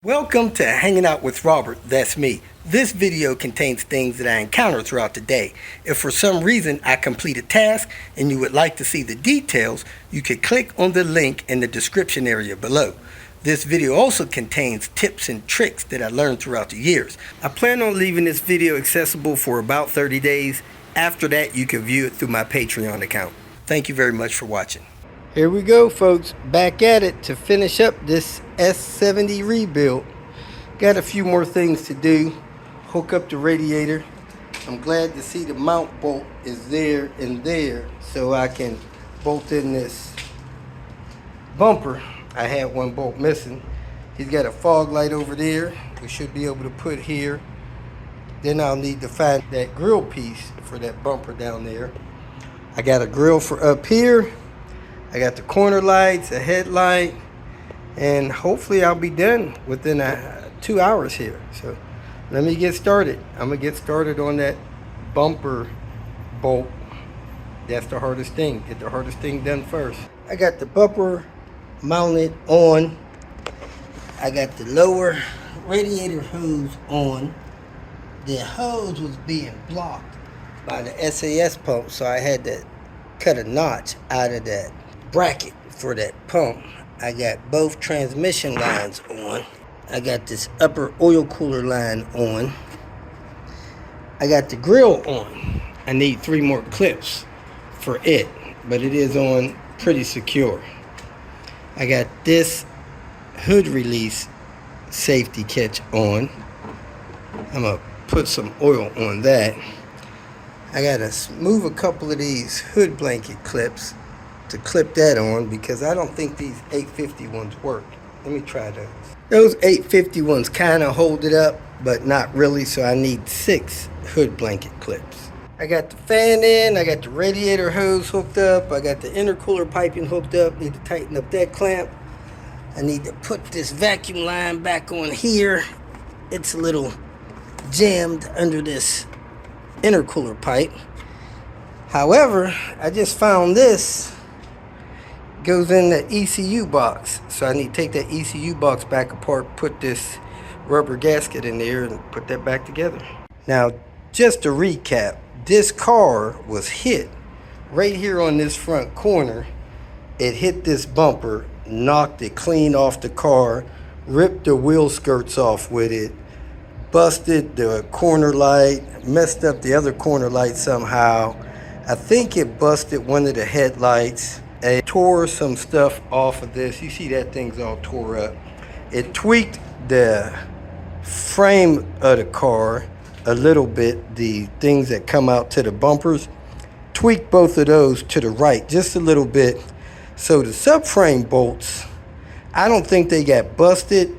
Welcome to Hanging Out with Robert, that's me. This video contains things that I encounter throughout the day. If for some reason I complete a task and you would like to see the details, you can click on the link in the description area below. This video also contains tips and tricks that I learned throughout the years. I plan on leaving this video accessible for about 30 days. After that, you can view it through my Patreon account. Thank you very much for watching. Here we go, folks, back at it to finish up this S70 rebuild. Got a few more things to do. Hook up the radiator. I'm glad to see the mount bolt is there and there so I can bolt in this bumper. I had one bolt missing. He's got a fog light over there we should be able to put here. Then I'll need to find that grill piece for that bumper down there. I got a grill for up here. I got the corner lights, a headlight, and hopefully I'll be done within 2 hours here. So let me get started. I'm gonna get started on that bumper bolt. That's the hardest thing. Get the hardest thing done first. I got the bumper mounted on. I got the lower radiator hose on. The hose was being blocked by the SAS pump, so I had to cut a notch out of that bracket for that pump. I got both transmission lines on. I got this upper oil cooler line on. I got the grill on. I need 3 more clips for it, but it is on pretty secure. I got this hood release safety catch on. I'm gonna put some oil on that. I gotta move a couple of these hood blanket clips to clip that on because I don't think these 850 ones work. Let me try those. Those 850 ones kind of hold it up, but not really, so I need 6 hood blanket clips. I got the fan in, I got the radiator hose hooked up, I got the intercooler piping hooked up, need to tighten up that clamp. I need to put this vacuum line back on here. It's a little jammed under this intercooler pipe. However, I just found this goes in the ECU box, so I need to take that ECU box back apart, put this rubber gasket in there and put that back together. Now, just to recap, this car was hit right here on this front corner. It hit this bumper, knocked it clean off the car, ripped the wheel skirts off with it, busted the corner light, messed up the other corner light somehow. I think it busted one of the headlights. It tore some stuff off of this. You see that thing's all tore up. It tweaked the frame of the car a little bit. The things that come out to the bumpers, tweaked both of those to the right just a little bit. So the subframe bolts, I don't think they got busted,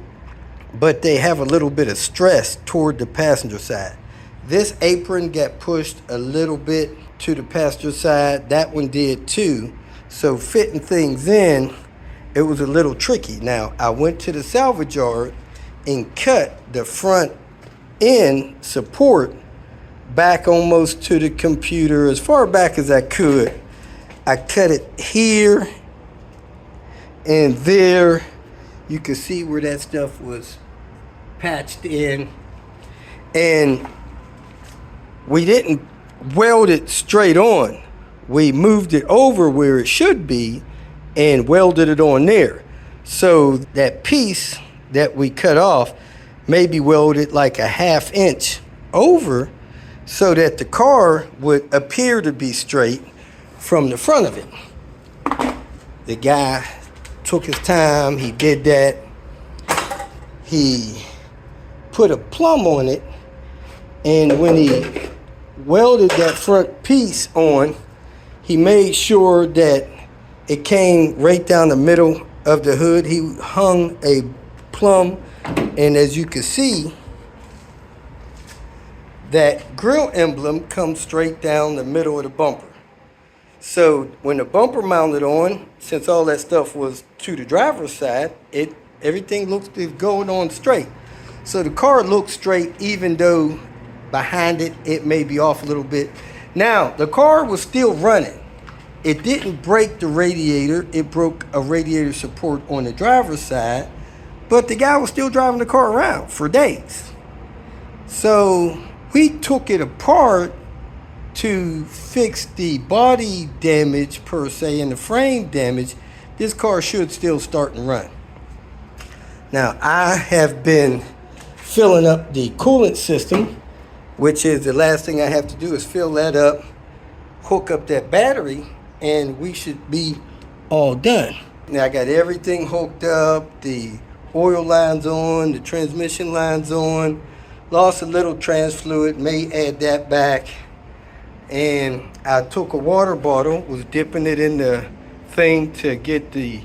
but they have a little bit of stress toward the passenger side. This apron got pushed a little bit to the passenger side. That one did too. So fitting things in, it was a little tricky. Now, I went to the salvage yard and cut the front end support back almost to the computer, as far back as I could. I cut it here and there. You can see where that stuff was patched in. And we didn't weld it straight on. We moved it over where it should be and welded it on there. So that piece that we cut off maybe welded like a 1/2 inch over so that the car would appear to be straight from the front of it. The guy took his time, he did that. He put a plumb on it, and when he welded that front piece on, he made sure that it came right down the middle of the hood. He hung a plumb, and as you can see, that grill emblem comes straight down the middle of the bumper. So when the bumper mounted on, since all that stuff was to the driver's side, everything looks going on straight. So the car looks straight, even though behind it, it may be off a little bit. Now, the car was still running. It didn't break the radiator. It broke a radiator support on the driver's side, But the guy was still driving the car around for days. So we took it apart to fix the body damage per se and the frame damage. This car should still start and run. Now I have been filling up the coolant system, which is the last thing I have to do is fill that up, hook up that battery, and we should be all done. Now I got everything hooked up, the oil lines on, the transmission lines on, lost a little trans fluid, may add that back. And I took a water bottle, was dipping it in the thing to get the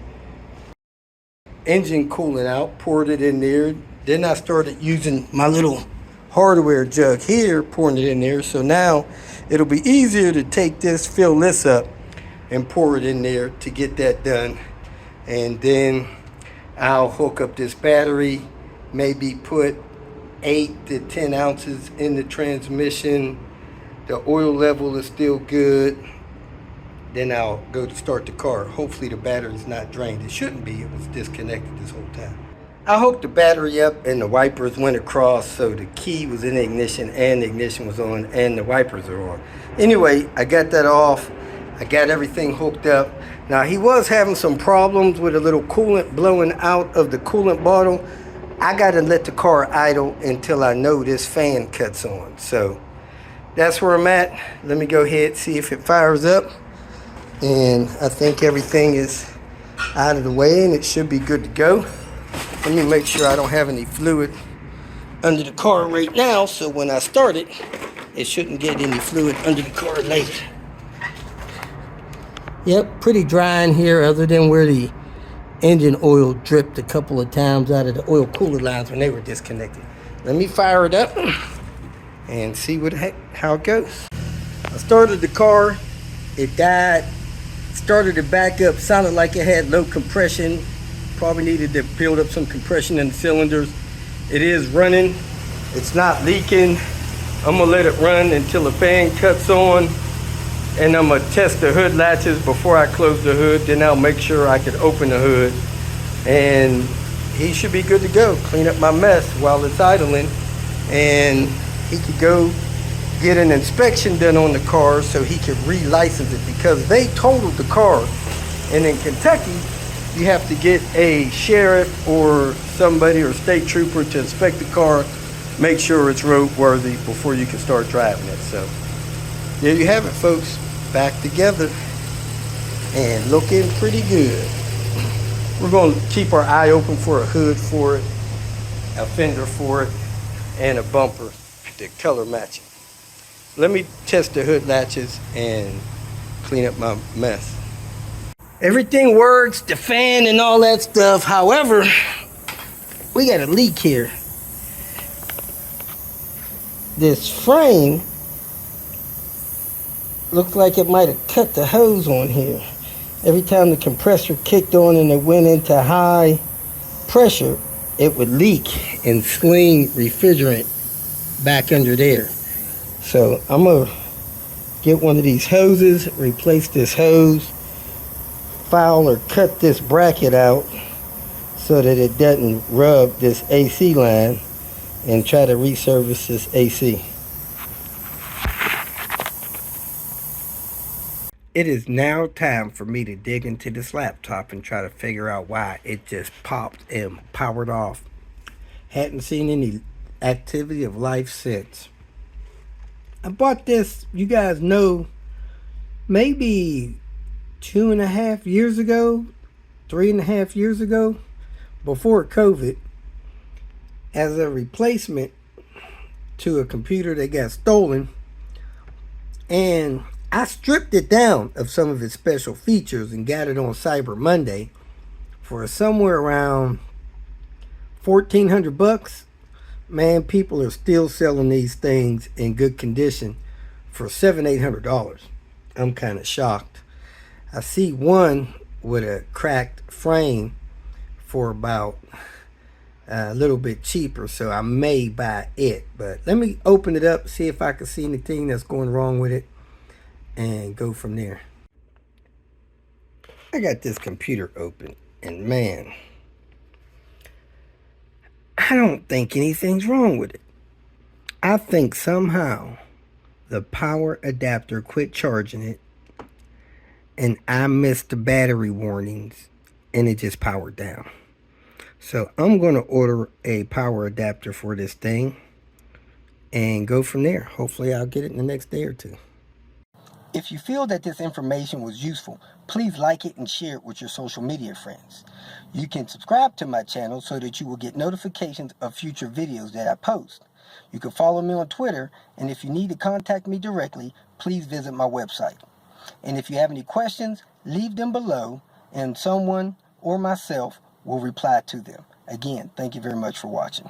engine coolant out, poured it in there. Then I started using my little hardware jug here, pouring it in there. So now it'll be easier to take this, fill this up, and pour it in there to get that done. And then I'll hook up this battery, maybe put 8 to 10 ounces in the transmission. The oil level is still good. Then I'll go to start the car. Hopefully the battery's not drained. It shouldn't be. It was disconnected this whole time. I hooked the battery up and the wipers went across, so the key was in the ignition and the ignition was on and the wipers are on. Anyway, I got that off. I got everything hooked up. Now he was having some problems with a little coolant blowing out of the coolant bottle. I gotta let the car idle until I know this fan cuts on. So that's where I'm at. Let me go ahead, see if it fires up. And I think everything is out of the way and it should be good to go. Let me make sure I don't have any fluid under the car right now, so when I start it, it shouldn't get any fluid under the car later. Yep, pretty dry in here other than where the engine oil dripped a couple of times out of the oil cooler lines when they were disconnected. Let me fire it up and see how it goes. I started the car, it died, started it back up, sounded like it had low compression, probably needed to build up some compression in the cylinders. It is running, it's not leaking. I'm gonna let it run until the fan cuts on, and I'm gonna test the hood latches before I close the hood. Then I'll make sure I can open the hood, and he should be good to go. Clean up my mess while it's idling, and he could go get an inspection done on the car so he could re-license it, because they totaled the car. And in Kentucky, you have to get a sheriff or somebody or state trooper to inspect the car, make sure it's roadworthy before you can start driving it. So there you have it, folks. Back together and looking pretty good. We're going to keep our eye open for a hood for it, a fender for it, and a bumper to color matching. Let me test the hood latches and clean up my mess. Everything works, the fan and all that stuff. However, we got a leak here. This frame looks like it might have cut the hose on here. Every time the compressor kicked on and it went into high pressure, it would leak and sling refrigerant back under there. So I'm gonna get one of these hoses, replace this hose, file or cut this bracket out so that it doesn't rub this AC line, and try to resurface this AC. It is now time for me to dig into this laptop and try to figure out why it just popped and powered off. Hadn't seen any activity of life since. I bought this, you guys know, maybe 2.5 years ago, 3.5 years ago, before COVID, as a replacement to a computer that got stolen. And I stripped it down of some of its special features and got it on Cyber Monday for somewhere around $1,400. Man, people are still selling these things in good condition for $700-800. I'm kind of shocked. I see one with a cracked frame for about a little bit cheaper, so I may buy it. But let me open it up, see if I can see anything that's going wrong with it, and go from there. I got this computer open, and man, I don't think anything's wrong with it. I think somehow the power adapter quit charging it and I missed the battery warnings and it just powered down. So I'm going to order a power adapter for this thing and go from there. Hopefully I'll get it in the next day or two. If you feel that this information was useful, please like it and share it with your social media friends. You can subscribe to my channel so that you will get notifications of future videos that I post. You can follow me on Twitter, and if you need to contact me directly, please visit my website. And if you have any questions, leave them below, and someone or myself will reply to them. Again, thank you very much for watching.